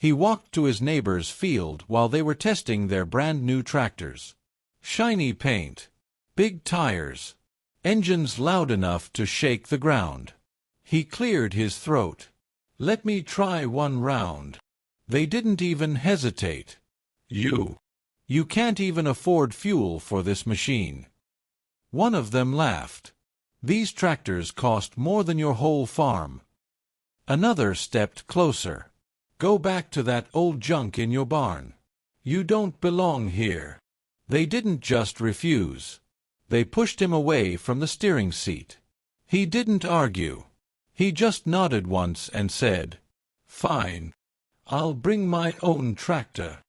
He walked to his neighbor's field while they were testing their brand-new tractors. Shiny paint, big tires, engines loud enough to shake the ground. He cleared his throat. "Let me try one round." They didn't even hesitate. You can't even afford fuel for this machine." One of them laughed. "These tractors cost more than your whole farm." Another stepped closer. "Go back to that old junk in your barn. You don't belong here." They didn't just refuse. They pushed him away from the steering seat. He didn't argue. He just nodded once and said, "Fine. I'll bring my own tractor.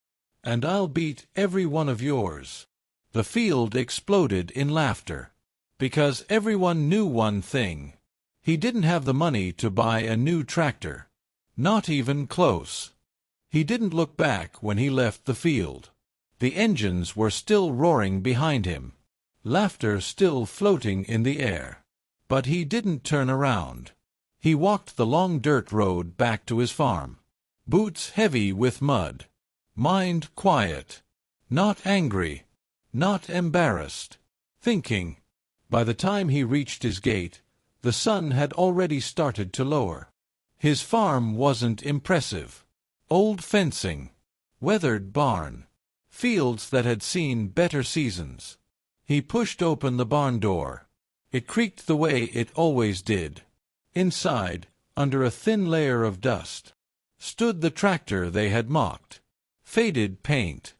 And I'll beat every one of yours." The field exploded in laughter. Because everyone knew one thing. He didn't have the money to buy a new tractor. Not even close. He didn't look back when he left the field. The engines were still roaring behind him. Laughter still floating in the air. But he didn't turn around. He walked the long dirt road back to his farm. Boots heavy with mud. Mind quiet. Not angry. Not embarrassed. Thinking. By the time he reached his gate, the sun had already started to lower. His farm wasn't impressive. Old fencing. Weathered barn. Fields that had seen better seasons. He pushed open the barn door. It creaked the way it always did. Inside, under a thin layer of dust, stood the tractor they had mocked. Faded paint.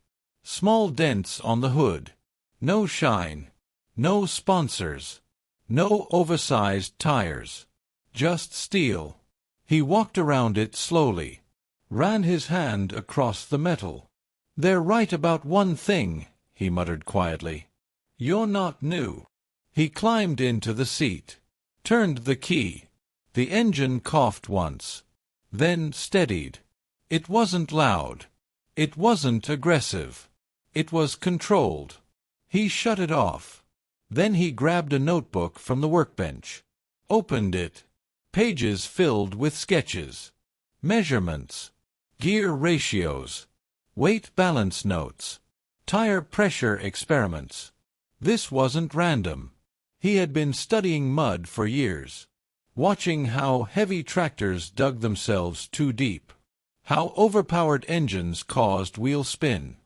Small dents on the hood. No shine. No sponsors. No oversized tires. Just steel. He walked around it slowly. Ran his hand across the metal. "They're right about one thing," he muttered quietly. "You're not new." He climbed into the seat. Turned the key. The engine coughed once. Then steadied. It wasn't loud. It wasn't aggressive. It was controlled. He shut it off. Then he grabbed a notebook from the workbench. Opened it. Pages filled with sketches. Measurements. Gear ratios. Weight balance notes. Tire pressure experiments. This wasn't random. He had been studying mud for years. Watching how heavy tractors dug themselves too deep. How overpowered engines caused wheel spin.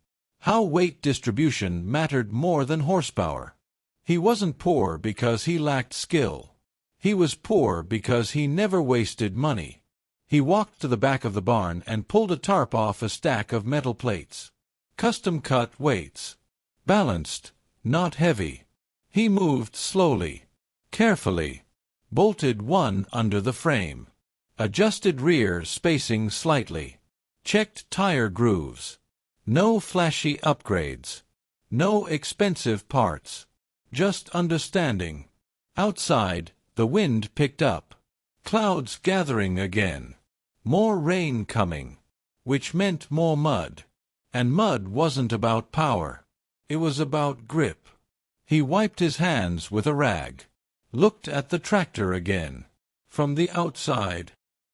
How weight distribution mattered more than horsepower. He wasn't poor because he lacked skill. He was poor because he never wasted money. He walked to the back of the barn and pulled a tarp off a stack of metal plates. Custom-cut weights. Balanced, not heavy. He moved slowly. Carefully. Bolted one under the frame. Adjusted rear spacing slightly. Checked tire grooves. No flashy upgrades. No expensive parts. Just understanding. Outside, the wind picked up. Clouds gathering again. More rain coming. Which meant more mud. And mud wasn't about power. It was about grip. He wiped his hands with a rag. Looked at the tractor again. From the outside.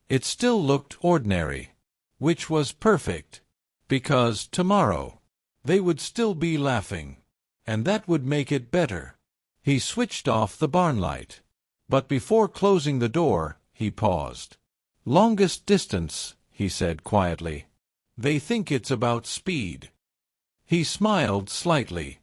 It still looked ordinary. Which was perfect. Because tomorrow, they would still be laughing. And that would make it better. He switched off the barn light. But before closing the door, he paused. "Longest distance," he said quietly. "They think it's about speed." He smiled slightly.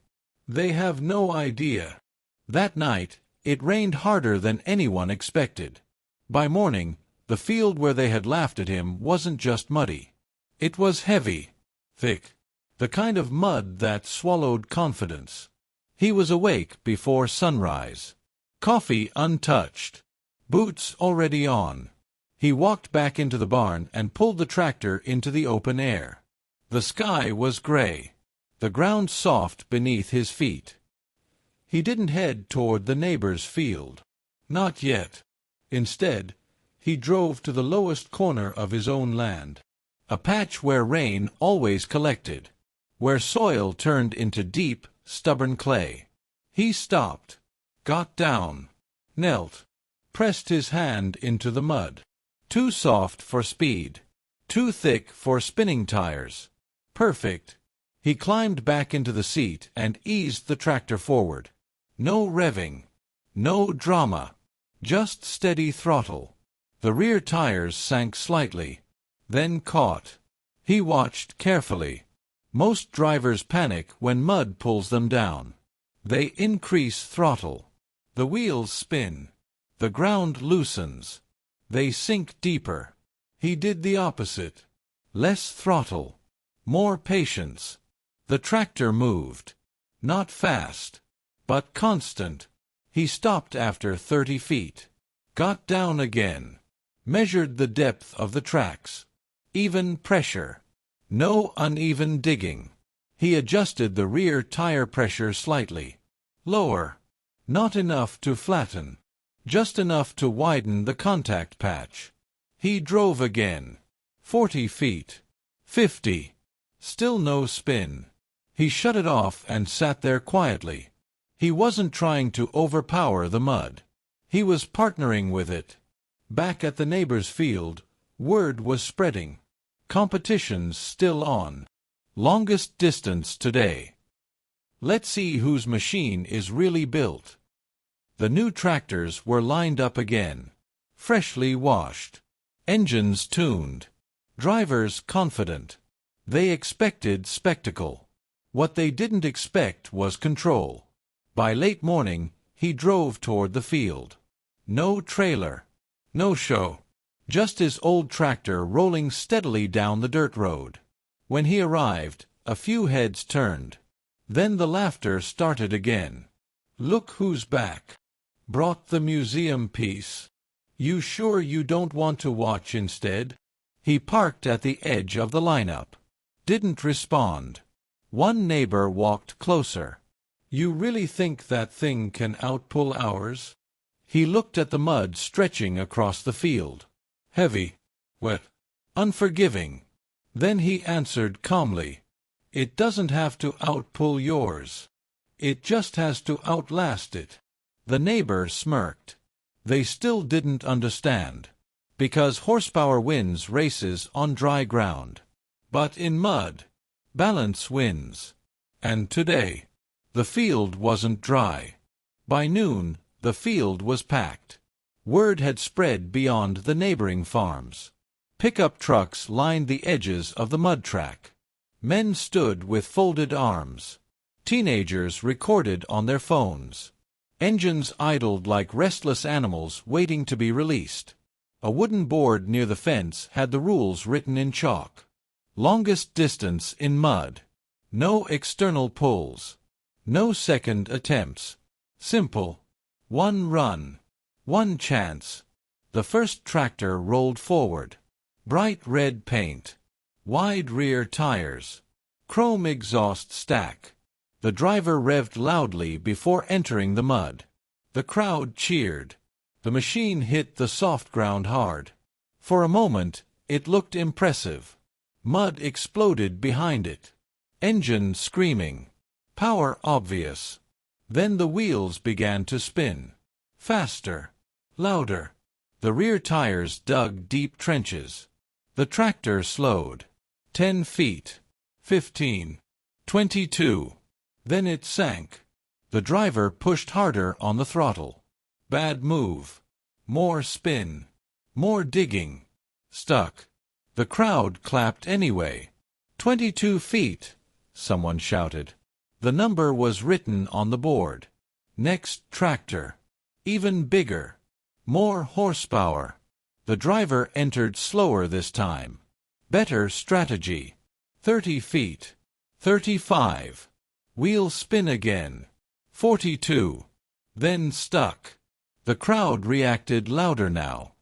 "They have no idea." That night, it rained harder than anyone expected. By morning, the field where they had laughed at him wasn't just muddy. It was heavy, thick, the kind of mud that swallowed confidence. He was awake before sunrise. Coffee untouched. Boots already on. He walked back into the barn and pulled the tractor into the open air. The sky was gray. The ground soft beneath his feet. He didn't head toward the neighbor's field. Not yet. Instead, he drove to the lowest corner of his own land. A patch where rain always collected. Where soil turned into deep, stubborn clay. He stopped. Got down. Knelt. Pressed his hand into the mud. Too soft for speed. Too thick for spinning tires. Perfect. He climbed back into the seat and eased the tractor forward. No revving. No drama. Just steady throttle. The rear tires sank slightly, then caught. He watched carefully. Most drivers panic when mud pulls them down. They increase throttle. The wheels spin. The ground loosens. They sink deeper. He did the opposite. Less throttle. More patience. The tractor moved. Not fast, but constant. He stopped after 30 feet. Got down again. Measured the depth of the tracks. Even pressure. No uneven digging. He adjusted the rear tire pressure slightly. Lower. Not enough to flatten. Just enough to widen the contact patch. He drove again. 40 feet. 50. Still no spin. He shut it off and sat there quietly. He wasn't trying to overpower the mud. He was partnering with it. Back at the neighbor's field, word was spreading. Competition's still on. Longest distance today. Let's see whose machine is really built. The new tractors were lined up again. Freshly washed. Engines tuned. Drivers confident. They expected spectacle. What they didn't expect was control. By late morning, he drove toward the field. No trailer. No show. Just his old tractor rolling steadily down the dirt road. When he arrived, a few heads turned. Then the laughter started again. Look who's back. Brought the museum piece. You sure you don't want to watch instead? He parked at the edge of the lineup. Didn't respond. One neighbor walked closer. You really think that thing can outpull ours? He looked at the mud stretching across the field. Heavy. Wet. Unforgiving. Then he answered calmly. It doesn't have to outpull yours. It just has to outlast it. The neighbor smirked. They still didn't understand. Because horsepower wins races on dry ground. But in mud, balance wins. And today, the field wasn't dry. By noon, the field was packed. Word had spread beyond the neighboring farms. Pickup trucks lined the edges of the mud track. Men stood with folded arms. Teenagers recorded on their phones. Engines idled like restless animals waiting to be released. A wooden board near the fence had the rules written in chalk. Longest distance in mud. No external pulls. No second attempts. Simple. One run. One chance. The first tractor rolled forward. Bright red paint. Wide rear tires. Chrome exhaust stack. The driver revved loudly before entering the mud. The crowd cheered. The machine hit the soft ground hard. For a moment, it looked impressive. Mud exploded behind it. Engine screaming. Power obvious. Then the wheels began to spin. Faster. Louder. The rear tires dug deep trenches. The tractor slowed. 10 feet. 15. 22. Then it sank. The driver pushed harder on the throttle. Bad move. More spin. More digging. Stuck. The crowd clapped anyway. 22 feet, someone shouted. The number was written on the board. Next tractor. Even bigger. More horsepower. The driver entered slower this time. Better strategy. 30 feet. 35. Wheel spin again. 42. Then stuck. The crowd reacted louder now.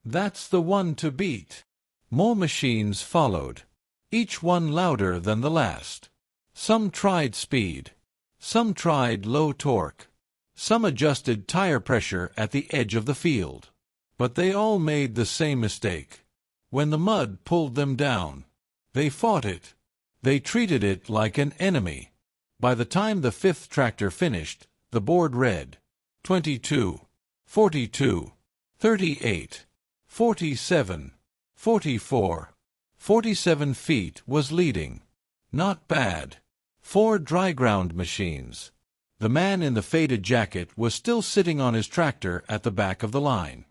That's the one to beat. More machines followed. Each one louder than the last. Some tried speed. Some tried low torque. Some adjusted tire pressure at the edge of the field. But they all made the same mistake. When the mud pulled them down, they fought it. They treated it like an enemy. By the time the fifth tractor finished, the board read 22, 42, 38, 47, 44, 47 feet was leading. Not bad. 4 dry ground machines. The man in the faded jacket was still sitting on his tractor at the back of the line.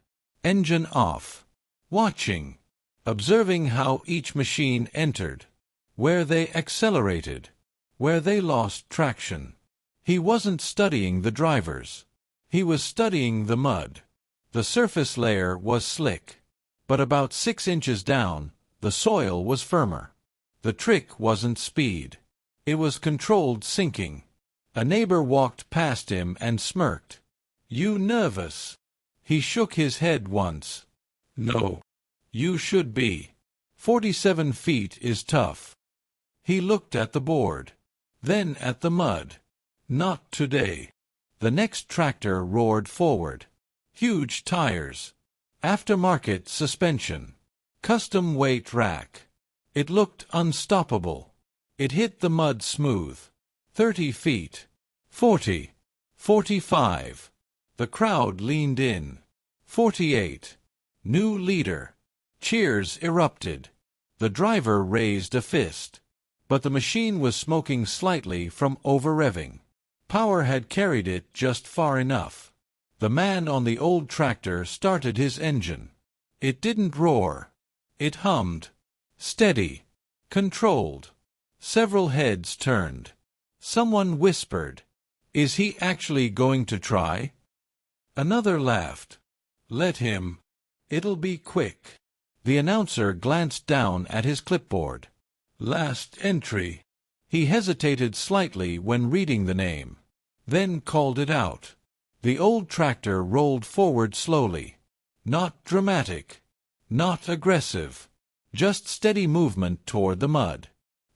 Engine off. Watching. Observing how each machine entered. Where they accelerated. Where they lost traction. He wasn't studying the drivers. He was studying the mud. The surface layer was slick. But about 6 inches down, the soil was firmer. The trick wasn't speed. It was controlled sinking. A neighbor walked past him and smirked. "You nervous?" He shook his head once. "No. You should be. 47 feet is tough." He looked at the board. Then at the mud. "Not today." The next tractor roared forward. Huge tires. Aftermarket suspension. Custom weight rack. It looked unstoppable. It hit the mud smooth. 30 feet. 40. 45. The crowd leaned in. 48. New leader. Cheers erupted. The driver raised a fist. But the machine was smoking slightly from over-revving. Power had carried it just far enough. The man on the old tractor started his engine. It didn't roar. It hummed. Steady. Controlled. Several heads turned. Someone whispered, "Is he actually going to try?" Another laughed. "Let him. It'll be quick." The announcer glanced down at his clipboard. "Last entry." He hesitated slightly when reading the name, then called it out. The old tractor rolled forward slowly. Not dramatic. Not aggressive. Just steady movement toward the mud.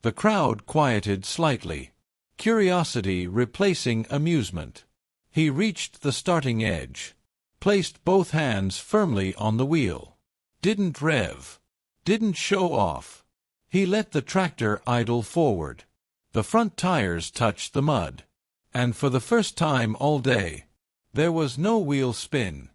The crowd quieted slightly. Curiosity replacing amusement. He reached the starting edge. Placed both hands firmly on the wheel. Didn't rev. Didn't show off. He let the tractor idle forward. The front tires touched the mud. And for the first time all day, there was no wheel spin.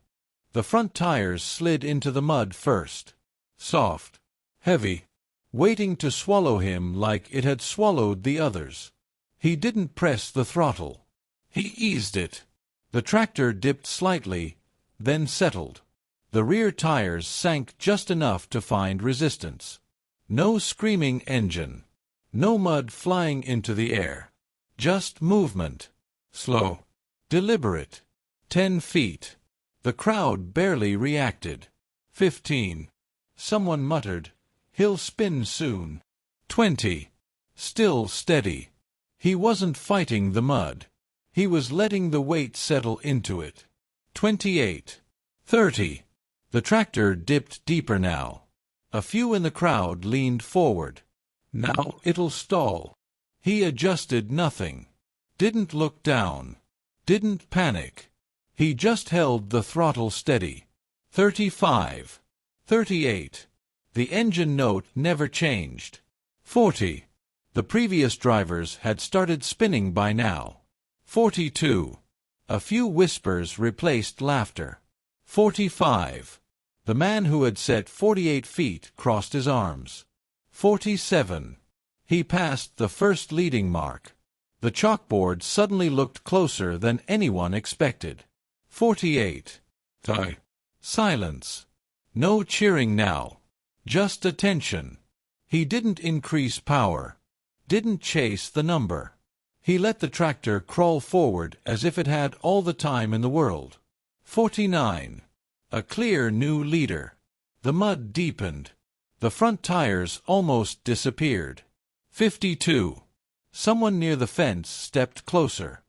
The front tires slid into the mud first. Soft. Heavy. Waiting to swallow him like it had swallowed the others. He didn't press the throttle. He eased it. The tractor dipped slightly, then settled. The rear tires sank just enough to find resistance. No screaming engine. No mud flying into the air. Just movement. Slow. Deliberate. 10 feet. The crowd barely reacted. 15. Someone muttered, "He'll spin soon." 20. Still steady. He wasn't fighting the mud. He was letting the weight settle into it. 28. 30. The tractor dipped deeper now. A few in the crowd leaned forward. "Now it'll stall." He adjusted nothing. Didn't look down. Didn't panic. He just held the throttle steady. 35. 38. The engine note never changed. 40. The previous drivers had started spinning by now. 42. A few whispers replaced laughter. 45. The man who had set 48 feet crossed his arms. 47. He passed the first leading mark. The chalkboard suddenly looked closer than anyone expected. 48. Silence. No cheering now. Just attention. He didn't increase power. Didn't chase the number. He let the tractor crawl forward as if it had all the time in the world. 49. A clear new leader. The mud deepened. The front tires almost disappeared. 52. Someone near the fence stepped closer.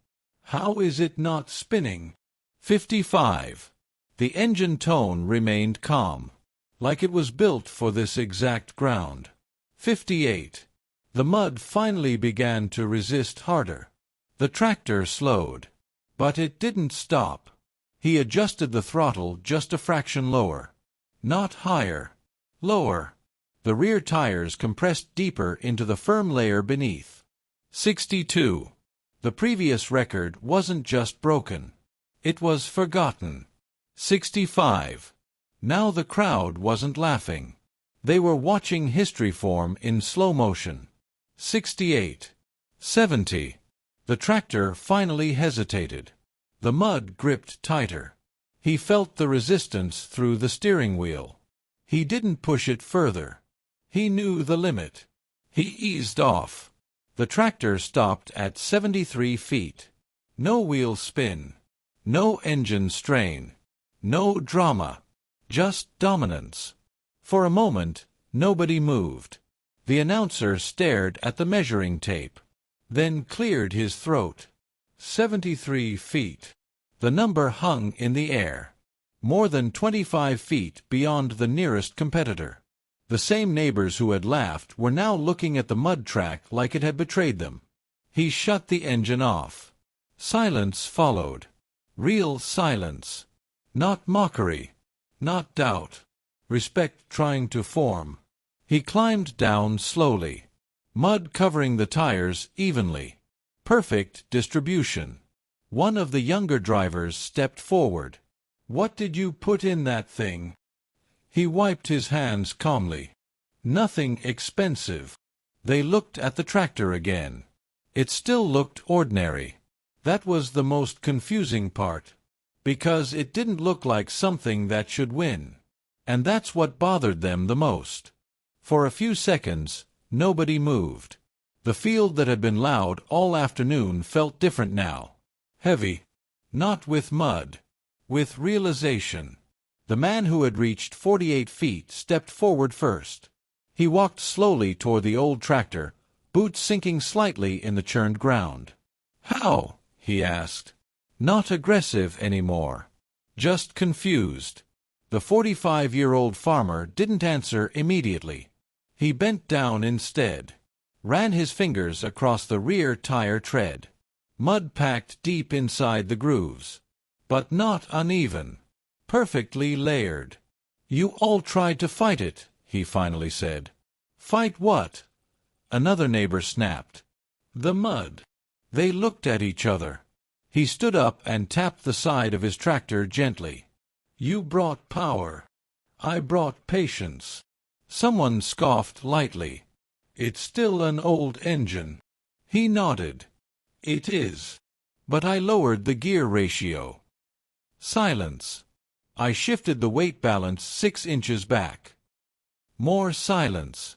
"How is it not spinning?" 55. The engine tone remained calm, like it was built for this exact ground. 58. The mud finally began to resist harder. The tractor slowed. But it didn't stop. He adjusted the throttle just a fraction lower. Not higher. Lower. The rear tires compressed deeper into the firm layer beneath. 62. The previous record wasn't just broken. It was forgotten. 65. Now the crowd wasn't laughing. They were watching history form in slow motion. 68. 70. The tractor finally hesitated. The mud gripped tighter. He felt the resistance through the steering wheel. He didn't push it further. He knew the limit. He eased off. The tractor stopped at 73 feet. No wheel spin. No engine strain. No drama. Just dominance. For a moment, nobody moved. The announcer stared at the measuring tape, then cleared his throat. 73 feet. The number hung in the air. More than 25 feet beyond the nearest competitor. The same neighbors who had laughed were now looking at the mud track like it had betrayed them. He shut the engine off. Silence followed. Real silence. Not mockery. Not doubt. Respect trying to form. He climbed down slowly. Mud covering the tires evenly. Perfect distribution. One of the younger drivers stepped forward. "What did you put in that thing?" He wiped his hands calmly. "Nothing expensive." They looked at the tractor again. It still looked ordinary. That was the most confusing part. Because it didn't look like something that should win. And that's what bothered them the most. For a few seconds, nobody moved. The field that had been loud all afternoon felt different now. Heavy. Not with mud. With realization. The man who had reached 48 feet stepped forward first. He walked slowly toward the old tractor, boots sinking slightly in the churned ground. "How?" he asked. Not aggressive anymore. Just confused. The 45-year-old farmer didn't answer immediately. He bent down instead. Ran his fingers across the rear tire tread. Mud packed deep inside the grooves. But not uneven. Perfectly layered. "You all tried to fight it," he finally said. "Fight what?" Another neighbor snapped. "The mud." They looked at each other. He stood up and tapped the side of his tractor gently. "You brought power. I brought patience." Someone scoffed lightly. "It's still an old engine." He nodded. "It is. But I lowered the gear ratio." Silence. "I shifted the weight balance 6 inches back." More silence.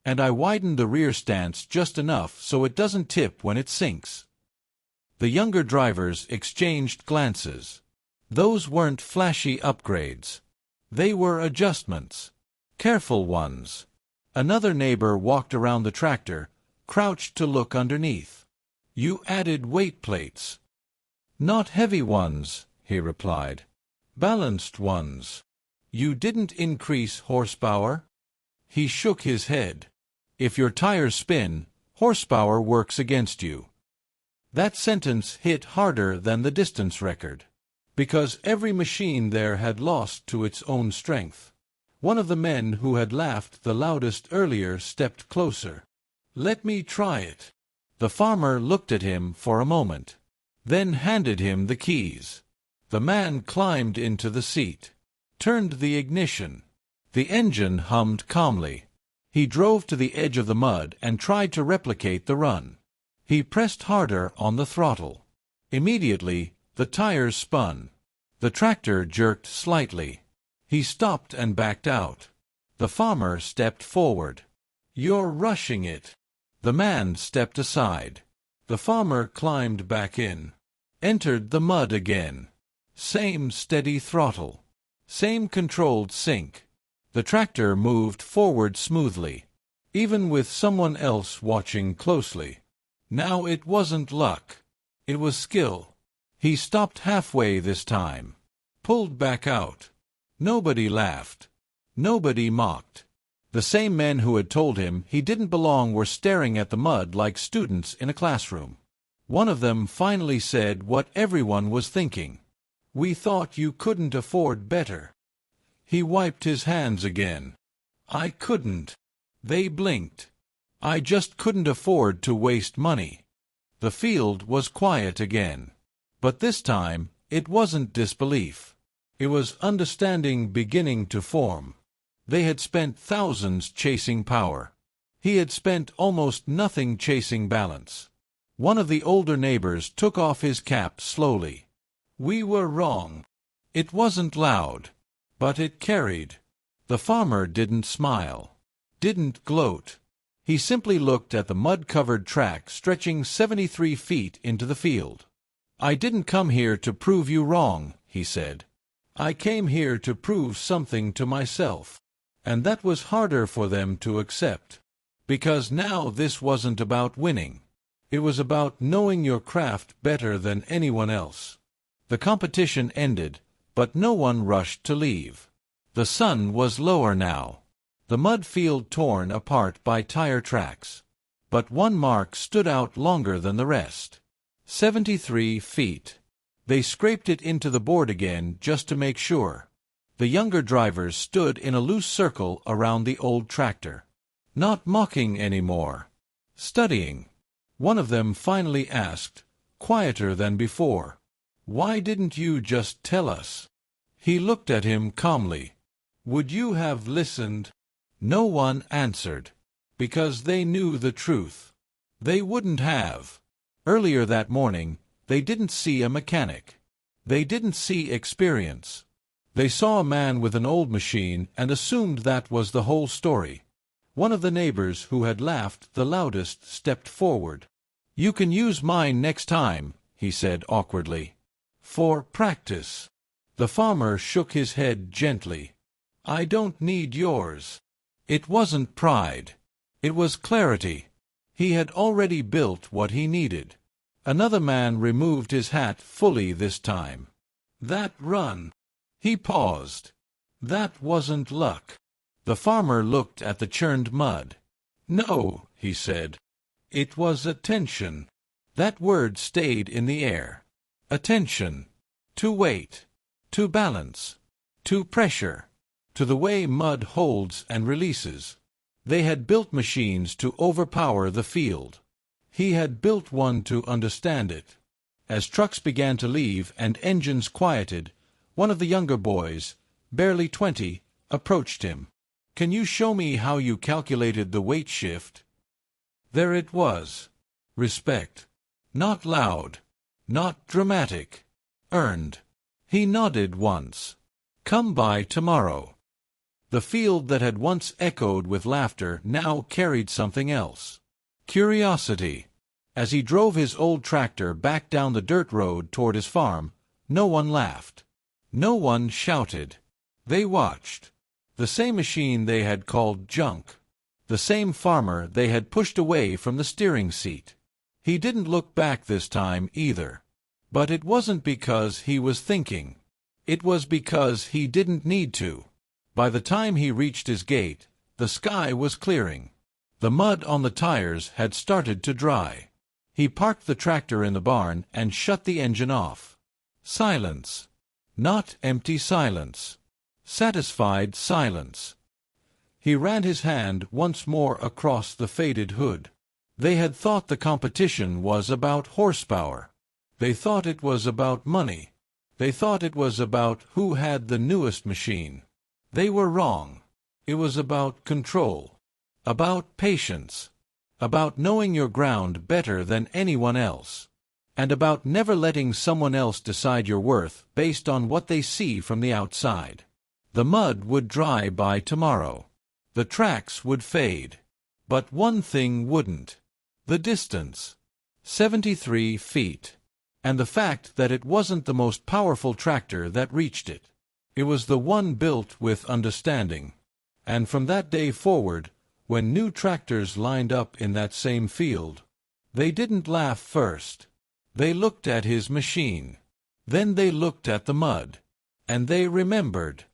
"And I widened the rear stance just enough so it doesn't tip when it sinks." The younger drivers exchanged glances. Those weren't flashy upgrades. They were adjustments. Careful ones. Another neighbor walked around the tractor, crouched to look underneath. "You added weight plates." "Not heavy ones," he replied. "Balanced ones." "You didn't increase horsepower?" He shook his head. "If your tires spin, horsepower works against you." That sentence hit harder than the distance record. Because every machine there had lost to its own strength. One of the men who had laughed the loudest earlier stepped closer. "Let me try it." The farmer looked at him for a moment, then handed him the keys. The man climbed into the seat, turned the ignition. The engine hummed calmly. He drove to the edge of the mud and tried to replicate the run. He pressed harder on the throttle. Immediately, the tires spun. The tractor jerked slightly. He stopped and backed out. The farmer stepped forward. "You're rushing it." The man stepped aside. The farmer climbed back in. Entered the mud again. Same steady throttle. Same controlled sink. The tractor moved forward smoothly, even with someone else watching closely. Now it wasn't luck. It was skill. He stopped halfway this time. Pulled back out. Nobody laughed. Nobody mocked. The same men who had told him he didn't belong were staring at the mud like students in a classroom. One of them finally said what everyone was thinking. "We thought you couldn't afford better." He wiped his hands again. "I couldn't." They blinked. "I just couldn't afford to waste money." The field was quiet again. But this time, it wasn't disbelief. It was understanding beginning to form. They had spent thousands chasing power. He had spent almost nothing chasing balance. One of the older neighbors took off his cap slowly. "We were wrong. It wasn't loud, but it carried." The farmer didn't smile, didn't gloat. He simply looked at the mud-covered track stretching 73 feet into the field. "I didn't come here to prove you wrong," he said. "I came here to prove something to myself." And that was harder for them to accept. Because now this wasn't about winning. It was about knowing your craft better than anyone else. The competition ended, but no one rushed to leave. The sun was lower now. The mud field torn apart by tire tracks. But one mark stood out longer than the rest. 73 feet. They scraped it into the board again just to make sure. The younger drivers stood in a loose circle around the old tractor. Not mocking anymore. Studying. One of them finally asked, quieter than before, "Why didn't you just tell us?" He looked at him calmly. "Would you have listened?" No one answered. Because they knew the truth. They wouldn't have. Earlier that morning, they didn't see a mechanic. They didn't see experience. They saw a man with an old machine and assumed that was the whole story. One of the neighbors who had laughed the loudest stepped forward. "You can use mine next time," he said awkwardly. "For practice." The farmer shook his head gently. "I don't need yours." It wasn't pride. It was clarity. He had already built what he needed. Another man removed his hat fully this time. "That run." He paused. "That wasn't luck." The farmer looked at the churned mud. "No," he said. "It was attention." That word stayed in the air. Attention. To weight. To balance. To pressure. To the way mud holds and releases. They had built machines to overpower the field. He had built one to understand it. As trucks began to leave and engines quieted, one of the younger boys, barely 20, approached him. "Can you show me how you calculated the weight shift?" There it was. Respect. Not loud. Not dramatic. Earned. He nodded once. "Come by tomorrow." The field that had once echoed with laughter now carried something else. Curiosity. As he drove his old tractor back down the dirt road toward his farm, no one laughed. No one shouted. They watched. The same machine they had called junk. The same farmer they had pushed away from the steering seat. He didn't look back this time either. But it wasn't because he was thinking. It was because he didn't need to. By the time he reached his gate, the sky was clearing. The mud on the tires had started to dry. He parked the tractor in the barn and shut the engine off. Silence. Not empty silence. Satisfied silence. He ran his hand once more across the faded hood. They had thought the competition was about horsepower. They thought it was about money. They thought it was about who had the newest machine. They were wrong. It was about control. About patience. About knowing your ground better than anyone else. And about never letting someone else decide your worth based on what they see from the outside. The mud would dry by tomorrow. The tracks would fade. But one thing wouldn't. The distance. 73 feet. And the fact that it wasn't the most powerful tractor that reached it. It was the one built with understanding. And from that day forward, when new tractors lined up in that same field, they didn't laugh first. They looked at his machine. Then they looked at the mud. And they remembered.